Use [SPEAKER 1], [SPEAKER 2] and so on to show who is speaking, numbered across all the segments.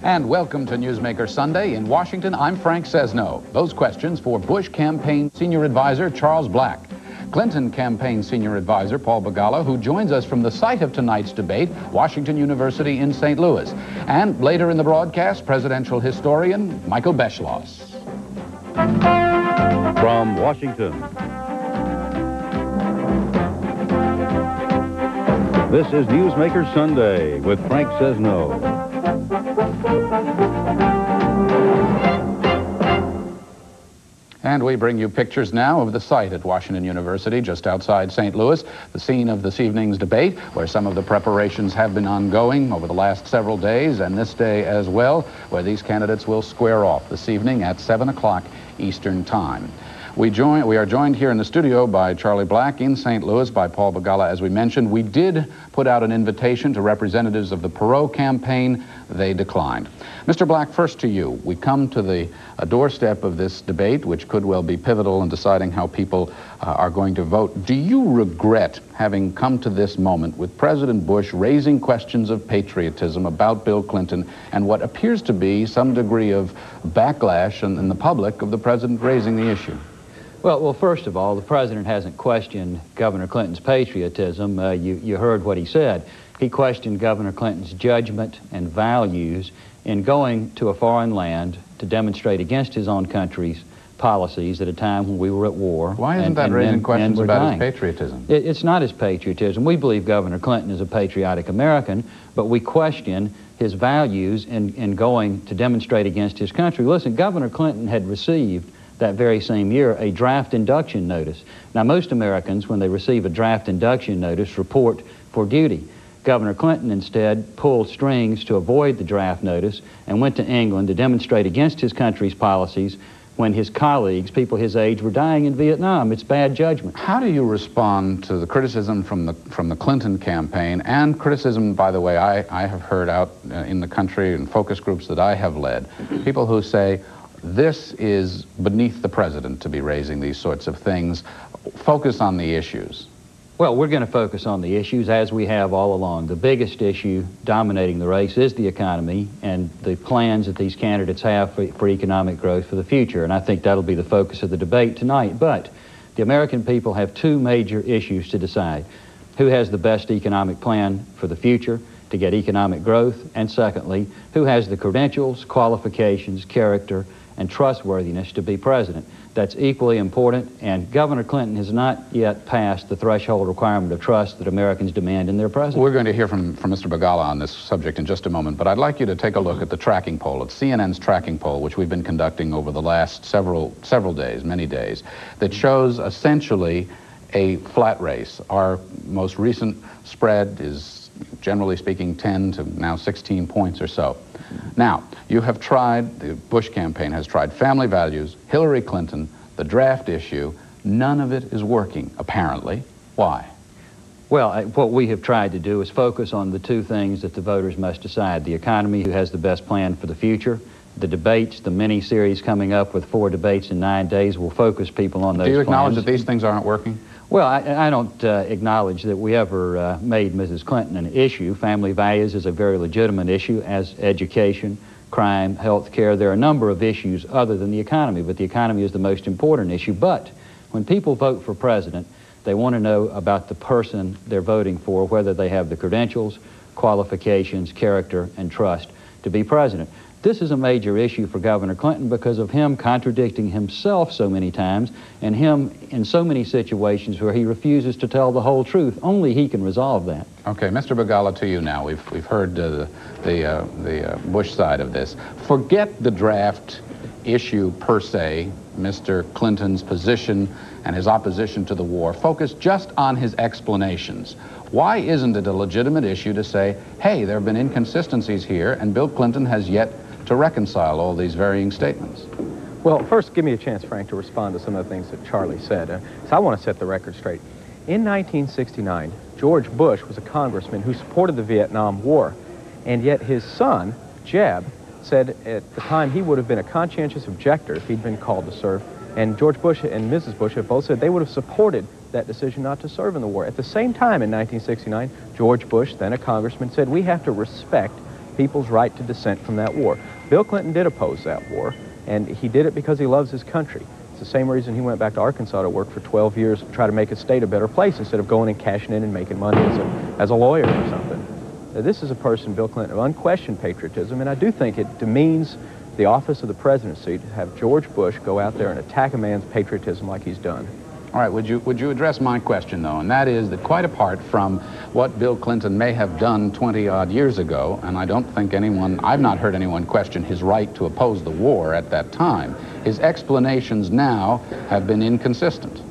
[SPEAKER 1] And welcome to Newsmaker Sunday. In Washington, I'm Frank Sesno. Those questions for Bush campaign senior advisor Charles Black, Clinton campaign senior advisor Paul Begala, who joins us from the site of tonight's debate, Washington University in St. Louis. And later in the broadcast, presidential historian Michael Beschloss.
[SPEAKER 2] From Washington, this is Newsmaker Sunday with Frank Sesno.
[SPEAKER 1] And we bring you pictures now of the site at Washington University, just outside St. Louis, the scene of this evening's debate, where some of the preparations have been ongoing over the last several days, and this day as well, where these candidates will square off this evening at 7 o'clock Eastern Time. We are joined here in the studio by Charlie Black, in St. Louis by Paul Begala. As we mentioned, we did put out an invitation to representatives of the Perot campaign. They declined. Mr. Black, first to you. We come to the doorstep of this debate, which could well be pivotal in deciding how people are going to vote. Do you regret having come to this moment with President Bush raising questions of patriotism about Bill Clinton and what appears to be some degree of backlash in the public of the president raising the issue?
[SPEAKER 3] Well, first of all, the president hasn't questioned Governor Clinton's patriotism. You heard what he said. He questioned Governor Clinton's judgment and values in going to a foreign land to demonstrate against his own country's policies at a time when we were at war.
[SPEAKER 1] Why isn't that raising questions about his patriotism?
[SPEAKER 3] It's not his patriotism. We believe Governor Clinton is a patriotic American, but we question his values in going to demonstrate against his country. Listen, Governor Clinton had received that very same year a draft induction notice. Now, most Americans, when they receive a draft induction notice, report for duty. Governor Clinton instead pulled strings to avoid the draft notice and went to England to demonstrate against his country's policies when his colleagues, people his age, were dying in Vietnam. It's bad judgment.
[SPEAKER 1] How do you respond to the criticism from the Clinton campaign, and criticism, by the way, I have heard out in the country in focus groups that I have led, people who say, this is beneath the president to be raising these sorts of things. Focus on the issues.
[SPEAKER 3] Well, we're going to focus on the issues as we have all along. The biggest issue dominating the race is the economy and the plans that these candidates have for economic growth for the future. And I think that'll be the focus of the debate tonight. But the American people have two major issues to decide. Who has the best economic plan for the future to get economic growth? And secondly, who has the credentials, qualifications, character, and trustworthiness to be president? That's equally important, and Governor Clinton has not yet passed the threshold requirement of trust that Americans demand in their president.
[SPEAKER 1] We're going to hear from Mr. Begala on this subject in just a moment, but I'd like you to take a look at the tracking poll, at CNN's tracking poll, which we've been conducting over the last several days, many days, that shows essentially a flat race. Our most recent spread is, generally speaking, 10 to now 16 points or so. Now, you have tried, the Bush campaign has tried family values, Hillary Clinton, the draft issue. None of it is working, apparently. Why?
[SPEAKER 3] Well, what we have tried to do is focus on the two things that the voters must decide. The economy, who has the best plan for the future. The debates, the mini-series coming up with 4 debates in 9 days will focus people on those plans.
[SPEAKER 1] Do you acknowledge that these things aren't working?
[SPEAKER 3] Well, I don't acknowledge that we ever made Mrs. Clinton an issue. Family values is a very legitimate issue, as education, crime, health care. There are a number of issues other than the economy, but the economy is the most important issue. But when people vote for president, they want to know about the person they're voting for, whether they have the credentials, qualifications, character, and trust to be president. This is a major issue for Governor Clinton because of him contradicting himself so many times and him in so many situations where he refuses to tell the whole truth. Only he can resolve that.
[SPEAKER 1] Okay, Mr. Begala, to you now. We've heard the Bush side of this. Forget the draft issue per se, Mr. Clinton's position and his opposition to the war. Focus just on his explanations. Why isn't it a legitimate issue to say, hey, there have been inconsistencies here and Bill Clinton has yet to reconcile all these varying statements?
[SPEAKER 4] Well, first, give me a chance, Frank, to respond to some of the things that Charlie said. So I want to set the record straight. In 1969, George Bush was a congressman who supported the Vietnam War, and yet his son, Jeb, said at the time he would have been a conscientious objector if he'd been called to serve, and George Bush and Mrs. Bush have both said they would have supported that decision not to serve in the war. At the same time, in 1969, George Bush, then a congressman, said we have to respect people's right to dissent from that war. Bill Clinton did oppose that war, and he did it because he loves his country. It's the same reason he went back to Arkansas to work for 12 years to try to make his state a better place instead of going and cashing in and making money as a lawyer or something. Now, this is a person, Bill Clinton, of unquestioned patriotism, and I do think it demeans the office of the presidency to have George Bush go out there and attack a man's patriotism like he's done.
[SPEAKER 1] All right, would you address my question, though, and that is that quite apart from what Bill Clinton may have done 20-odd years ago, and I don't think I've not heard anyone question his right to oppose the war at that time, his explanations now have been inconsistent.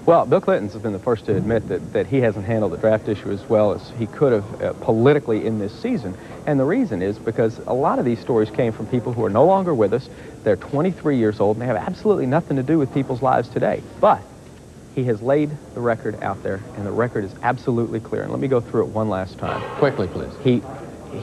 [SPEAKER 4] Well, Bill Clinton's been the first to admit that he hasn't handled the draft issue as well as he could have politically in this season. And the reason is because a lot of these stories came from people who are no longer with us. They're 23 years old, and they have absolutely nothing to do with people's lives today. But he has laid the record out there, and the record is absolutely clear. And let me go through it one last time.
[SPEAKER 1] Quickly, please.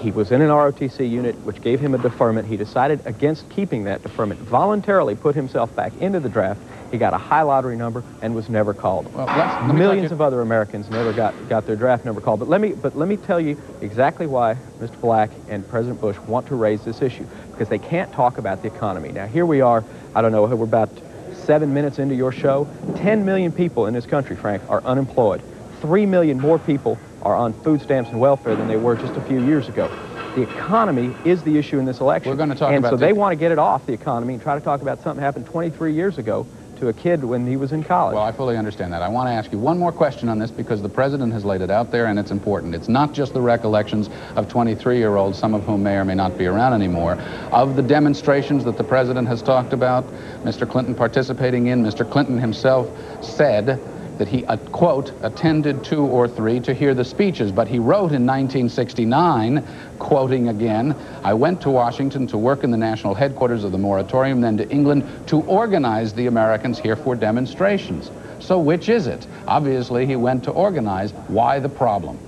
[SPEAKER 4] He was in an ROTC unit, which gave him a deferment. He decided against keeping that deferment, voluntarily put himself back into the draft. He got a high lottery number and was never called.
[SPEAKER 1] Well, let me
[SPEAKER 4] Millions of other Americans never got their draft number called. But let me tell you exactly why Mr. Black and President Bush want to raise this issue, because they can't talk about the economy. Now, here we are, I don't know, we're about 7 minutes into your show. 10 million people in this country, Frank, are unemployed. 3 million more people are on food stamps and welfare than they were just a few years ago. The economy is the issue in this election.
[SPEAKER 1] We're going to talk about
[SPEAKER 4] so they want to get it off the economy and try to talk about something that happened 23 years ago to a kid when he was in college.
[SPEAKER 1] Well, I fully understand that. I want to ask you one more question on this because the president has laid it out there and it's important. It's not just the recollections of 23-year-olds, some of whom may or may not be around anymore, of the demonstrations that the president has talked about, Mr. Clinton participating in. Mr. Clinton himself said that he, quote, attended 2 or 3 to hear the speeches, but he wrote in 1969, quoting again, I went to Washington to work in the national headquarters of the moratorium, then to England to organize the Americans here for demonstrations. So which is it? Obviously, he went to organize. Why the problem?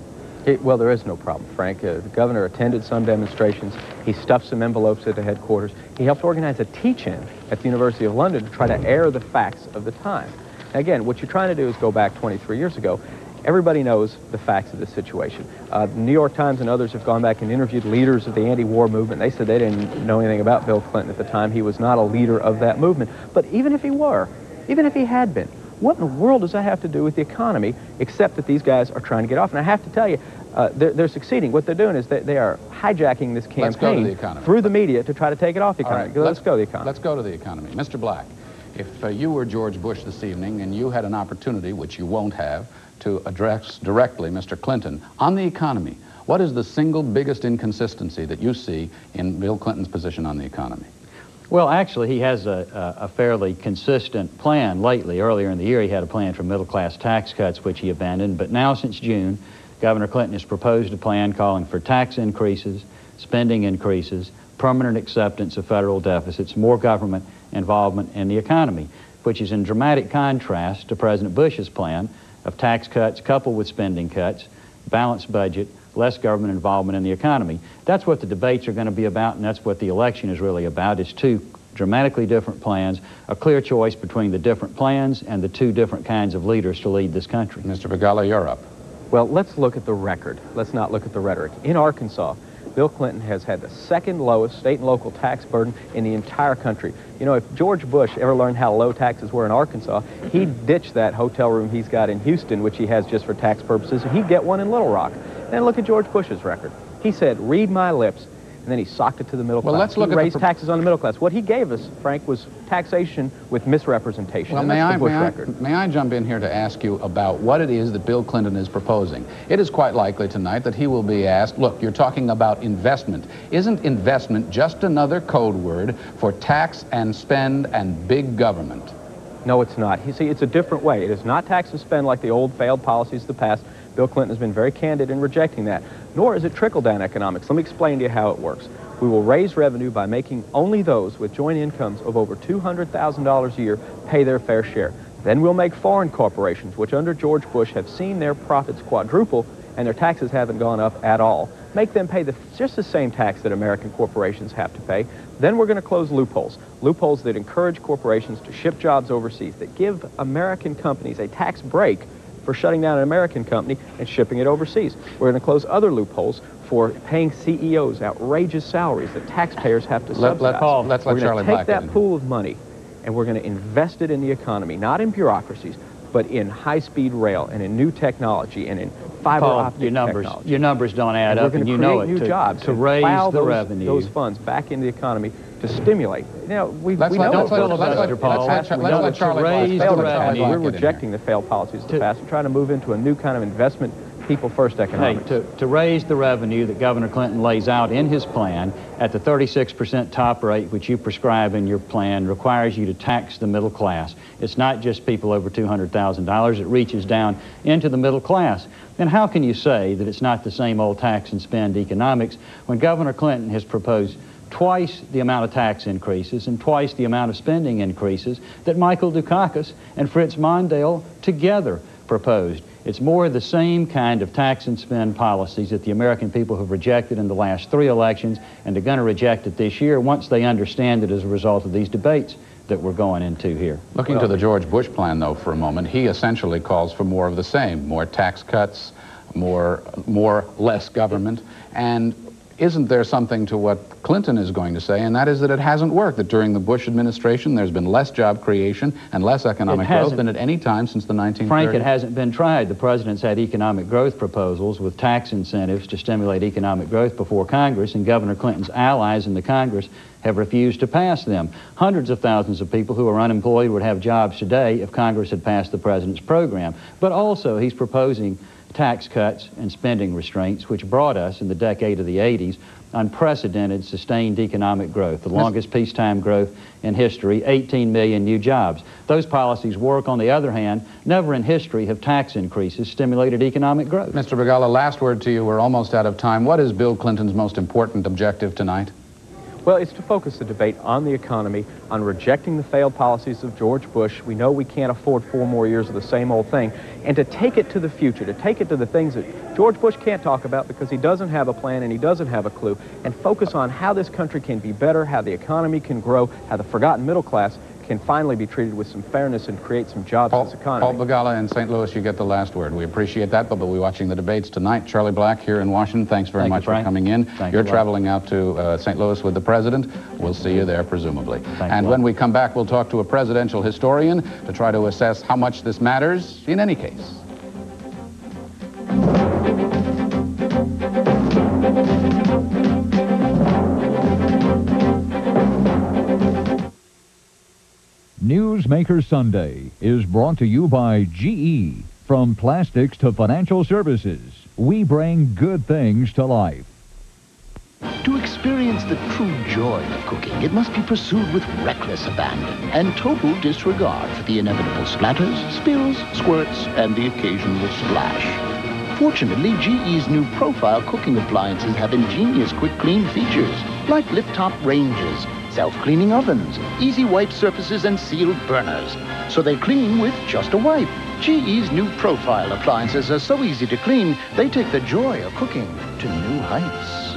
[SPEAKER 4] Well, there is no problem, Frank. The governor attended some demonstrations. He stuffed some envelopes at the headquarters. He helped organize a teach-in at the University of London to try to air the facts of the time. Again, what you're trying to do is go back 23 years ago. Everybody knows the facts of this situation. The New York Times and others have gone back and interviewed leaders of the anti-war movement. They said they didn't know anything about Bill Clinton at the time. He was not a leader of that movement. But even if he were, even if he had been, what in the world does that have to do with the economy, except that these guys are trying to get off? And I have to tell you, they're succeeding. What they're doing is they are hijacking this campaign through the media to try to take it off the economy.
[SPEAKER 1] Right,
[SPEAKER 4] let's go to the economy.
[SPEAKER 1] Let's go to the economy. Mr. Black. If you were George Bush this evening and you had an opportunity, which you won't have, to address directly Mr. Clinton on the economy, what is the single biggest inconsistency that you see in Bill Clinton's position on the economy?
[SPEAKER 3] Well, actually, he has a fairly consistent plan lately. Earlier in the year, he had a plan for middle-class tax cuts, which he abandoned. But now, since June, Governor Clinton has proposed a plan calling for tax increases, spending increases, permanent acceptance of federal deficits, more government involvement in the economy, which is in dramatic contrast to President Bush's plan of tax cuts coupled with spending cuts, balanced budget, less government involvement in the economy. That's what the debates are going to be about, and that's what the election is really about, is 2 dramatically different plans, a clear choice between the different plans and the 2 different kinds of leaders to lead this country.
[SPEAKER 1] Mr. Begala, you're up.
[SPEAKER 4] Well, let's look at the record. Let's not look at the rhetoric. In Arkansas, Bill Clinton has had the second lowest state and local tax burden in the entire country. You know, if George Bush ever learned how low taxes were in Arkansas, he'd ditch that hotel room he's got in Houston, which he has just for tax purposes, and he'd get one in Little Rock. And look at George Bush's record. He said, read my lips, and then he socked it to the middle class.
[SPEAKER 1] Let's look
[SPEAKER 4] he raised taxes on the middle class. What he gave us, Frank, was taxation with misrepresentation.
[SPEAKER 1] Well, may I jump in here to ask you about what it is that Bill Clinton is proposing? It is quite likely tonight that he will be asked, look, you're talking about investment. Isn't investment just another code word for tax and spend and big government?
[SPEAKER 4] No, it's not. You see, it's a different way. It is not tax and spend like the old failed policies of the past. Bill Clinton has been very candid in rejecting that. Nor is it trickle-down economics. Let me explain to you how it works. We will raise revenue by making only those with joint incomes of over $200,000 a year pay their fair share. Then we'll make foreign corporations, which under George Bush have seen their profits quadruple and their taxes haven't gone up at all, make them pay just the same tax that American corporations have to pay. Then we're going to close loopholes that encourage corporations to ship jobs overseas, that give American companies a tax break for shutting down an American company and shipping it overseas. We're going to close other loopholes for paying CEOs outrageous salaries that taxpayers have to subsidize.
[SPEAKER 1] Let's let Charlie Black
[SPEAKER 4] We're going to take that pool of money and we're going to invest it in the economy, not in bureaucracies, but in high-speed rail and in new technology and in fiber optic technology.
[SPEAKER 3] Your numbers don't add up, and you know it.
[SPEAKER 4] New jobs
[SPEAKER 3] to raise the revenue.
[SPEAKER 4] Those funds back into the economy to stimulate. You know,
[SPEAKER 1] let's let Charlie
[SPEAKER 3] raise the revenue.
[SPEAKER 4] We're rejecting the failed policies of the past. We're trying to move into a new kind of investment, people-first economics.
[SPEAKER 3] Hey, to raise the revenue that Governor Clinton lays out in his plan at the 36% top rate, which you prescribe in your plan, requires you to tax the middle class. It's not just people over $200,000. It reaches down into the middle class. Then how can you say that it's not the same old tax and spend economics when Governor Clinton has proposed twice the amount of tax increases and twice the amount of spending increases that Michael Dukakis and Fritz Mondale together proposed? It's more of the same kind of tax and spend policies that the American people have rejected in the last 3 elections, and they're going to reject it this year once they understand it as a result of these debates that we're going into here.
[SPEAKER 1] Looking to the George Bush plan, though, for a moment, he essentially calls for more of the same, more tax cuts, less government, and isn't there something to what Clinton is going to say, and that is that it hasn't worked, that during the Bush administration there's been less job creation and less economic growth than at any time since the 1930s?
[SPEAKER 3] Frank, it hasn't been tried. The president's had economic growth proposals with tax incentives to stimulate economic growth before Congress, and Governor Clinton's allies in the Congress have refused to pass them. Hundreds of thousands of people who are unemployed would have jobs today if Congress had passed the president's program. But also, he's proposing tax cuts and spending restraints, which brought us, in the decade of the 80s, unprecedented sustained economic growth, the longest peacetime growth in history, 18 million new jobs. Those policies work. On the other hand, never in history have tax increases stimulated economic growth.
[SPEAKER 1] Mr. Begala, last word to you. We're almost out of time. What is Bill Clinton's most important objective tonight?
[SPEAKER 4] Well, it's to focus the debate on the economy, on rejecting the failed policies of George Bush. We know we can't afford 4 more years of the same old thing, and to take it to the future, to take it to the things that George Bush can't talk about because he doesn't have a plan and he doesn't have a clue, and focus on how this country can be better, how the economy can grow, how the forgotten middle class can finally be treated with some fairness and create some jobs in this economy.
[SPEAKER 1] Paul Begala in St. Louis, you get the last word. We appreciate that, but we'll be watching the debates tonight. Charlie Black here in Washington, thanks very much for coming in. You're traveling out to St. Louis with the president. We'll see you there, presumably. And when we come back, we'll talk to a presidential historian to try to assess how much this matters in any case.
[SPEAKER 2] Newsmaker Sunday is brought to you by GE. From plastics to financial services, we bring good things to life.
[SPEAKER 5] To experience the true joy of cooking, it must be pursued with reckless abandon and total disregard for the inevitable splatters, spills, squirts, and the occasional splash. Fortunately, GE's new profile cooking appliances have ingenious quick clean features, like lift-top ranges, self-cleaning ovens, easy wipe surfaces, and sealed burners. So they clean with just a wipe. GE's new profile appliances are so easy to clean, they take the joy of cooking to new heights.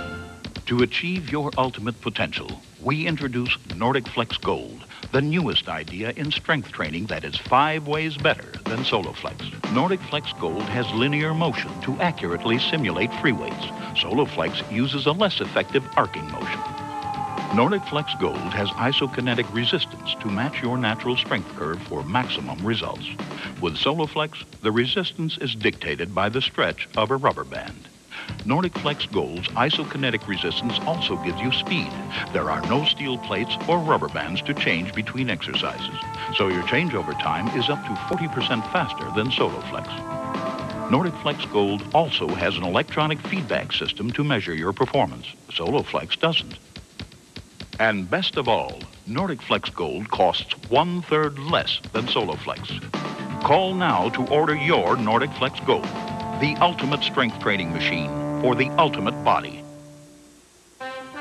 [SPEAKER 6] To achieve your ultimate potential, we introduce Nordic Flex Gold, the newest idea in strength training that is 5 ways better than SoloFlex. Nordic Flex Gold has linear motion to accurately simulate free weights. SoloFlex uses a less effective arcing motion. Nordic Flex Gold has isokinetic resistance to match your natural strength curve for maximum results. With SoloFlex, the resistance is dictated by the stretch of a rubber band. Nordic Flex Gold's isokinetic resistance also gives you speed. There are no steel plates or rubber bands to change between exercises, so your changeover time is up to 40% faster than SoloFlex. Nordic Flex Gold also has an electronic feedback system to measure your performance. SoloFlex doesn't. And best of all, Nordic Flex Gold costs 1/3 less than SoloFlex. Call now to order your Nordic Flex Gold, the ultimate strength training machine for the ultimate body.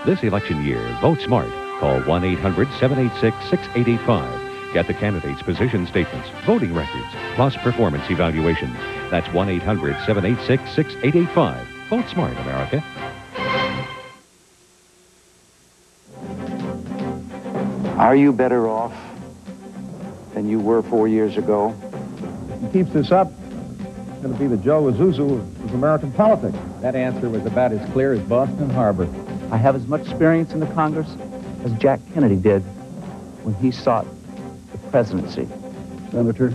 [SPEAKER 7] This election year, vote smart. Call 1-800-786-6885. Get the candidates' position statements, voting records, plus performance evaluations. That's 1-800-786-6885. Vote smart, America.
[SPEAKER 8] Are you better off than you were 4 years ago?
[SPEAKER 9] If he keeps this up, it's going to be the Joe Azuzu of of American politics?
[SPEAKER 10] That answer was about as clear as Boston Harbor.
[SPEAKER 8] I have as much experience in the Congress as Jack Kennedy did when he sought the presidency.
[SPEAKER 11] Senator,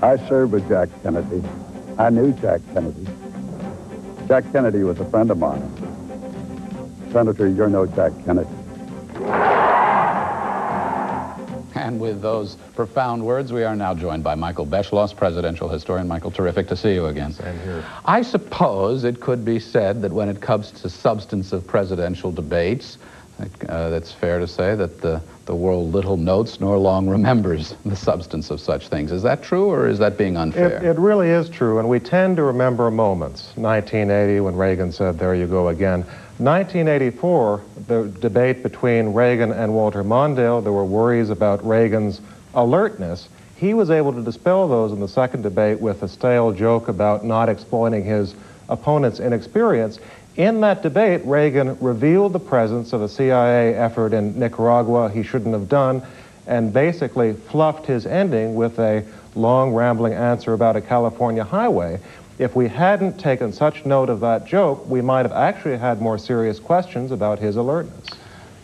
[SPEAKER 11] I served with Jack Kennedy. I knew Jack Kennedy. Jack Kennedy was a friend of mine. Senator, you're no Jack Kennedy.
[SPEAKER 1] And with those profound words, we are now joined by Michael Beschloss, presidential historian. Michael, terrific to see you again.
[SPEAKER 12] Same here.
[SPEAKER 1] I suppose it could be said that when it comes to substance of presidential debates, that's fair to say that the world little notes nor long remembers the substance of such things. Is that true, or is that being unfair?
[SPEAKER 12] It really is true, and we tend to remember moments. 1980, when Reagan said, "There you go again." 1984, the debate between Reagan and Walter Mondale, there were worries about Reagan's alertness. He was able to dispel those in the second debate with a stale joke about not exploiting his opponent's inexperience. In that debate, Reagan revealed the presence of a CIA effort in Nicaragua he shouldn't have done, and basically fluffed his ending with a long, rambling answer about a California highway. If we hadn't taken such note of that joke, we might have actually had more serious questions about his alertness.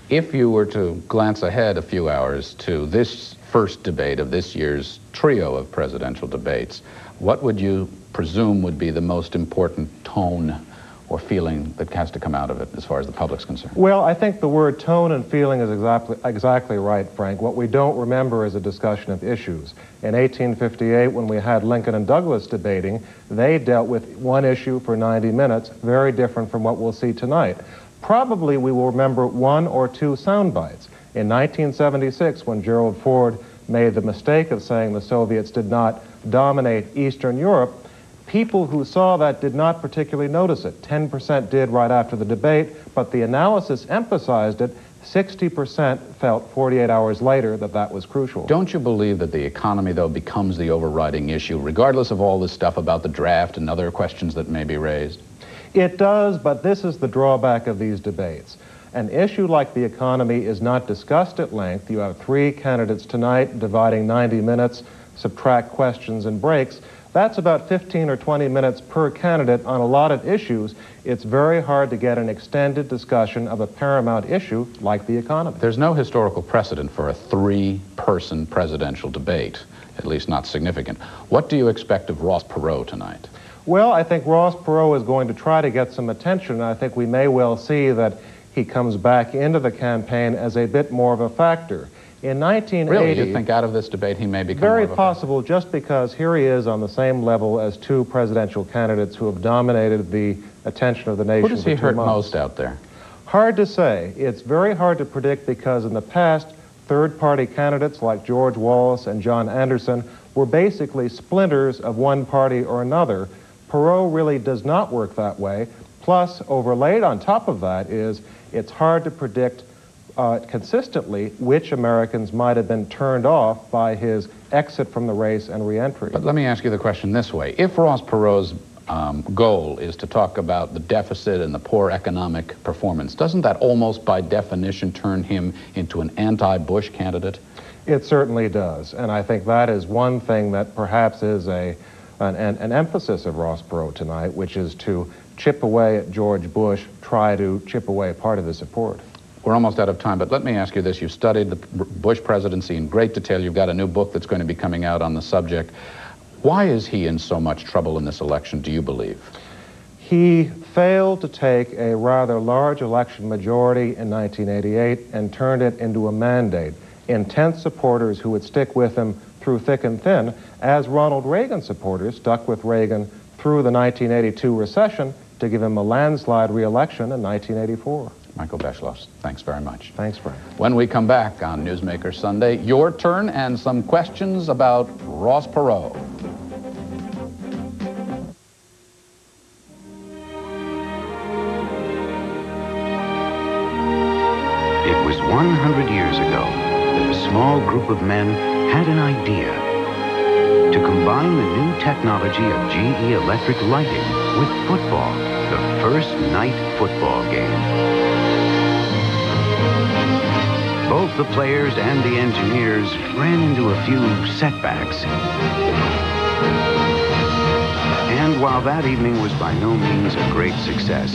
[SPEAKER 1] If you were to glance ahead a few hours to this first debate of this year's trio of presidential debates, what would you presume would be the most important tone or feeling that has to come out of it as far as the public's concerned?
[SPEAKER 12] Well, I think the word tone and feeling is exactly right, Frank. What we don't remember is a discussion of issues. In 1858, when we had Lincoln and Douglas debating, they dealt with one issue for 90 minutes, very different from what we'll see tonight. Probably we will remember one or two sound bites. In 1976, when Gerald Ford made the mistake of saying the Soviets did not dominate Eastern Europe, people who saw that did not particularly notice it. 10% did right after the debate, but the analysis emphasized it. 60% felt 48 hours later that that was crucial.
[SPEAKER 1] Don't you believe that the economy, though, becomes the overriding issue, regardless of all this stuff about the draft and other questions that may be raised?
[SPEAKER 12] It does, but this is the drawback of these debates. An issue like the economy is not discussed at length. You have three candidates tonight dividing 90 minutes, subtract questions and breaks. That's about 15 or 20 minutes per candidate on a lot of issues. It's very hard to get an extended discussion of a paramount issue like the economy.
[SPEAKER 1] There's no historical precedent for a three-person presidential debate, at least not significant. What do you expect of Ross Perot tonight?
[SPEAKER 12] Well, I think Ross Perot is going to try to get some attention, and I think we may well see that he comes back into the campaign as a bit more of a factor. In 1980...
[SPEAKER 1] Really? You think out of this debate he may become
[SPEAKER 12] very possible, just because here he is on the same level as two presidential candidates who have dominated the attention of the nation.
[SPEAKER 1] Who does he hurt most out there?
[SPEAKER 12] Hard to say. It's very hard to predict because in the past, third-party candidates like George Wallace and John Anderson were basically splinters of one party or another. Perot really does not work that way. Plus, overlaid on top of that is it's hard to predict consistently which Americans might have been turned off by his exit from the race and re-entry.
[SPEAKER 1] But let me ask you the question this way. If Ross Perot's goal is to talk about the deficit and the poor economic performance, doesn't that almost by definition turn him into an anti-Bush candidate?
[SPEAKER 12] It certainly does, and I think that is one thing that perhaps is an emphasis of Ross Perot tonight, which is to chip away at George Bush, try to chip away part of his support.
[SPEAKER 1] We're almost out of time, but let me ask you this. You've studied the Bush presidency in great detail. You've got a new book that's going to be coming out on the subject. Why is he in so much trouble in this election, do you believe?
[SPEAKER 12] He failed to take a rather large election majority in 1988 and turned it into a mandate. Intense supporters who would stick with him through thick and thin, as Ronald Reagan supporters stuck with Reagan through the 1982 recession to give him a landslide re-election in 1984.
[SPEAKER 1] Michael Beschloss, thanks very much.
[SPEAKER 12] Thanks, Frank.
[SPEAKER 1] When we come back on Newsmaker Sunday, your turn and some questions about Ross Perot.
[SPEAKER 13] It was 100 years ago that a small group of men had an idea to combine the new technology of GE electric lighting with football, the first night football game. Both the players and the engineers ran into a few setbacks. And And while that evening was by no means a great success,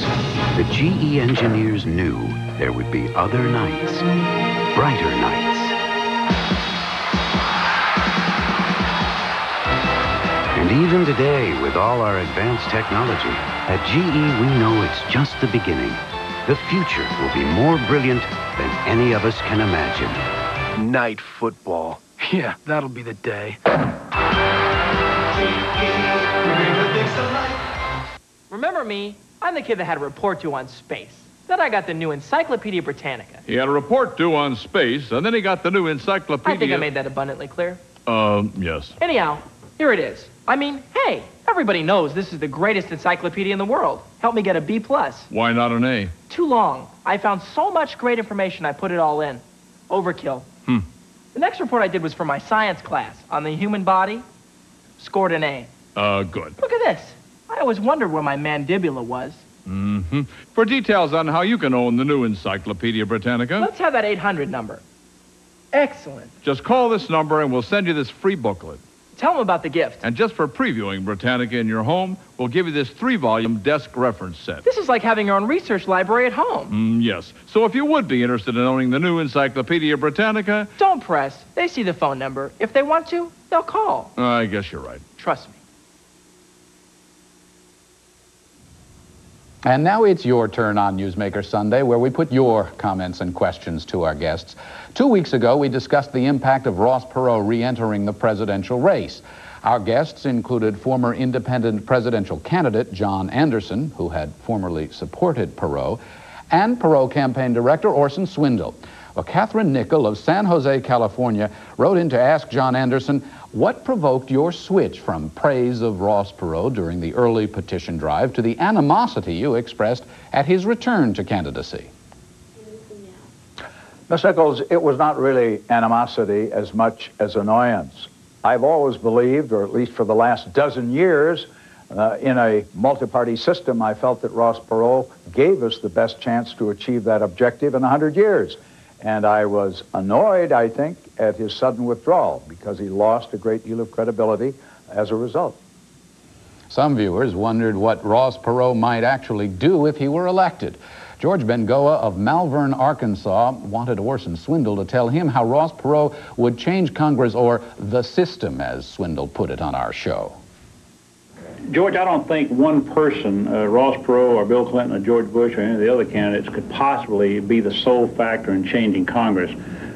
[SPEAKER 13] the GE engineers knew there would be other nights, brighter nights. And even today, with all our advanced technology, at GE we know it's just the beginning. The future will be more brilliant than any of us can imagine.
[SPEAKER 9] Night football. Yeah, that'll be the day.
[SPEAKER 14] Remember me? I'm the kid that had a report due on space. Then I got the new Encyclopedia Britannica.
[SPEAKER 15] He had a report due on space, and then he got the new Encyclopedia...
[SPEAKER 14] I think I made that abundantly clear.
[SPEAKER 15] Yes.
[SPEAKER 14] Anyhow, here it is. I mean, hey, everybody knows this is the greatest encyclopedia in the world. Help me get a B+.
[SPEAKER 15] Why not an A?
[SPEAKER 14] Too long. I found so much great information, I put it all in. Overkill. The next report I did was for my science class on the human body. Scored an A.
[SPEAKER 15] Good.
[SPEAKER 14] Look at this. I always wondered where my mandibula was.
[SPEAKER 15] For details on how you can own the new Encyclopedia Britannica...
[SPEAKER 14] Let's have that 800 number. Excellent.
[SPEAKER 15] Just call this number and we'll send you this free booklet.
[SPEAKER 14] Tell them about the gift.
[SPEAKER 15] And just for previewing Britannica in your home, we'll give you this 3-volume desk reference set.
[SPEAKER 14] This is like having your own research library at home.
[SPEAKER 15] Yes. So if you would be interested in owning the new Encyclopedia Britannica...
[SPEAKER 14] Don't press. They see the phone number. If they want to, they'll call.
[SPEAKER 15] I guess you're right.
[SPEAKER 14] Trust me.
[SPEAKER 1] And now it's your turn on Newsmaker Sunday, where we put your comments and questions to our guests. 2 weeks ago, we discussed the impact of Ross Perot re-entering the presidential race. Our guests included former independent presidential candidate John Anderson, who had formerly supported Perot, and Perot campaign director Orson Swindle. Well, Catherine Nickel of San Jose, California, wrote in to ask John Anderson, what provoked your switch from praise of Ross Perot during the early petition drive to the animosity you expressed at his return to candidacy?
[SPEAKER 16] Ms. Nichols, it was not really animosity as much as annoyance. I've always believed, or at least for the last dozen years, in a multi-party system, I felt that Ross Perot gave us the best chance to achieve that objective in 100 years. And I was annoyed, I think, at his sudden withdrawal because he lost a great deal of credibility as a result.
[SPEAKER 1] Some viewers wondered what Ross Perot might actually do if he were elected. George Begala of Malvern, Arkansas, wanted Orson Swindle to tell him how Ross Perot would change Congress, or the system, as Swindle put it on our show.
[SPEAKER 17] George, I don't think one person, Ross Perot or Bill Clinton or George Bush or any of the other candidates, could possibly be the sole factor in changing Congress.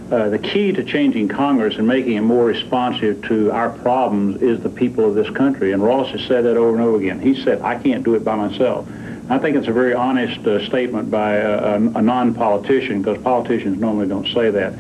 [SPEAKER 17] The key to changing Congress and making it more responsive to our problems is the people of this country. And Ross has said that over and over again. He said, I can't do it by myself. I think it's a very honest statement by a non-politician, because politicians normally don't say that.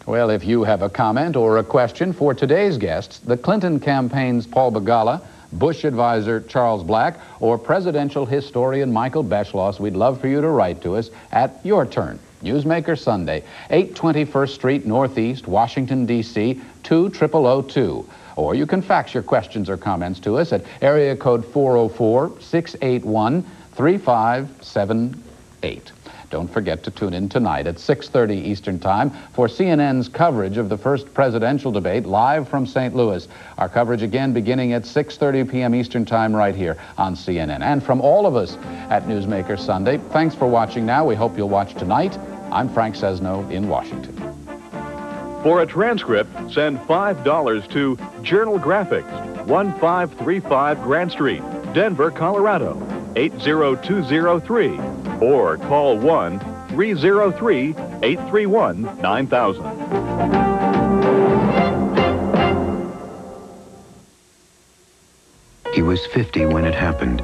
[SPEAKER 1] Well, if you have a comment or a question for today's guests, the Clinton campaign's Paul Begala, Bush advisor Charles Black, or presidential historian Michael Beschloss, we'd love for you to write to us at your turn. Newsmaker Sunday, 820 1st Street Northeast, Washington, D.C., 20002. Or you can fax your questions or comments to us at area code 404-681-3578. Don't forget to tune in tonight at 6:30 Eastern Time for CNN's coverage of the first presidential debate live from St. Louis. Our coverage again beginning at 6:30 p.m. Eastern Time right here on CNN. And from all of us at Newsmaker Sunday, thanks for watching now. We hope you'll watch tonight. I'm Frank Sesno in Washington.
[SPEAKER 18] For a transcript, send $5 to Journal Graphics, 1535 Grant Street, Denver, Colorado, 80203. Or call 1-303-831-9000.
[SPEAKER 13] He was 50 when it happened.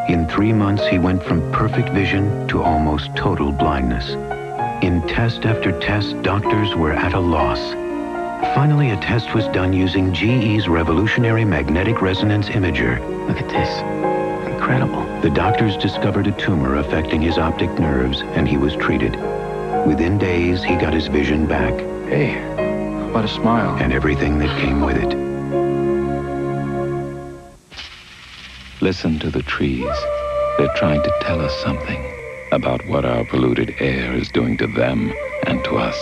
[SPEAKER 13] In 3 months, he went from perfect vision to almost total blindness. In test after test, doctors were at a loss. Finally, a test was done using GE's revolutionary magnetic resonance imager. Look at this. Incredible. The doctors discovered a tumor affecting his optic nerves, and he was treated. Within days, he got his vision back.
[SPEAKER 9] Hey, what a smile.
[SPEAKER 13] And everything that came with it.
[SPEAKER 19] Listen to the trees. They're trying to tell us something about what our polluted air is doing to them and to us.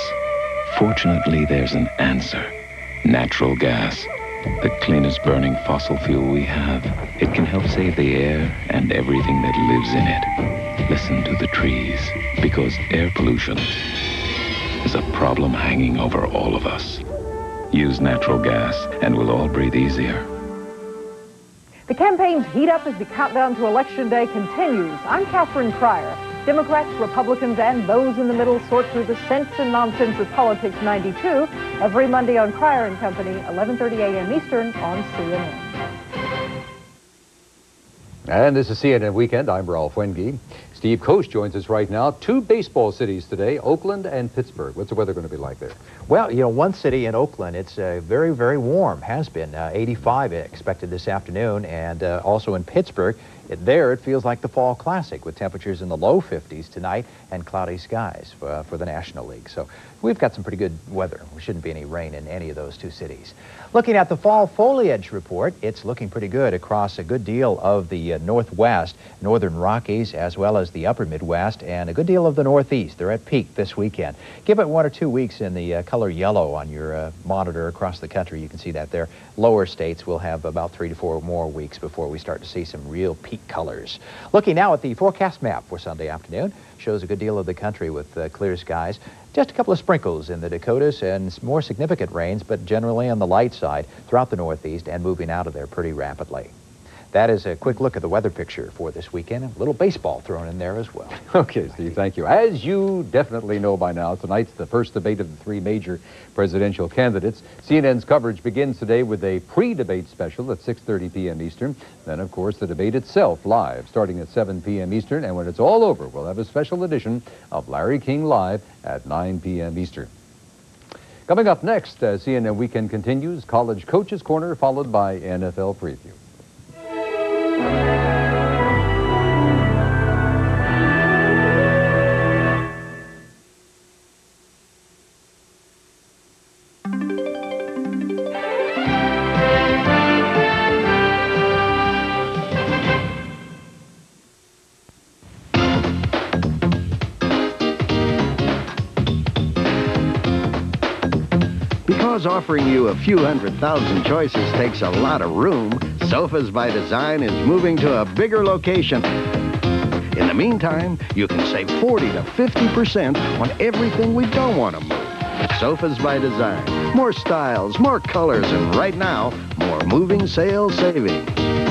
[SPEAKER 19] Fortunately, there's an answer. Natural gas. the cleanest burning fossil fuel we have. It can help save the air and everything that lives in it. Listen to the trees, because air pollution is a problem hanging over all of us. Use natural gas and we'll all breathe easier.
[SPEAKER 20] The campaigns heat up as the countdown to Election Day continues. I'm Catherine Cryer. Democrats, Republicans, and those in the middle sort through the sense and nonsense of Politics 92 every Monday on Cryer and Company, 11:30 a.m. Eastern on CNN.
[SPEAKER 21] And this is CNN Weekend. I'm Ralph Wenge. Steve Koch joins us right now. Two baseball cities today, Oakland and Pittsburgh. What's the weather going to be like there?
[SPEAKER 22] Well, you know, one city in Oakland, it's very, very warm, has been. 85 expected this afternoon, and also in Pittsburgh, there it feels like the Fall Classic with temperatures in the low 50s tonight and cloudy skies for the National League. So we've got some pretty good weather. There shouldn't be any rain in any of those two cities. Looking at the fall foliage report, it's looking pretty good across a good deal of the Northwest, Northern Rockies, as well as the Upper Midwest, and a good deal of the Northeast. They're at peak this weekend. Give it 1 or 2 weeks in the color yellow on your monitor across the country. You can see that there. Lower states will have about 3 to 4 more weeks before we start to see some real peak colors. Looking now at the forecast map for Sunday afternoon, shows a good deal of the country with clear skies. Just a couple of sprinkles in the Dakotas and more significant rains, but generally on the light side throughout the Northeast and moving out of there pretty rapidly. That is a quick look at the weather picture for this weekend. A little baseball thrown in there as well.
[SPEAKER 21] Okay, Steve, thank you. As you definitely know by now, tonight's the first debate of the 3 major presidential candidates. CNN's coverage begins today with a pre-debate special at 6:30 p.m. Eastern. Then, of course, the debate itself live starting at 7 p.m. Eastern. And when it's all over, we'll have a special edition of Larry King Live at 9 p.m. Eastern. Coming up next, CNN Weekend continues, College Coaches Corner, followed by NFL Preview.
[SPEAKER 23] Because offering you a few 100,000 choices takes a lot of room, Sofas by Design is moving to a bigger location. In the meantime, you can save 40 to 50% on everything we don't want to move. Sofas by Design. More styles, more colors, and right now, more moving sales savings.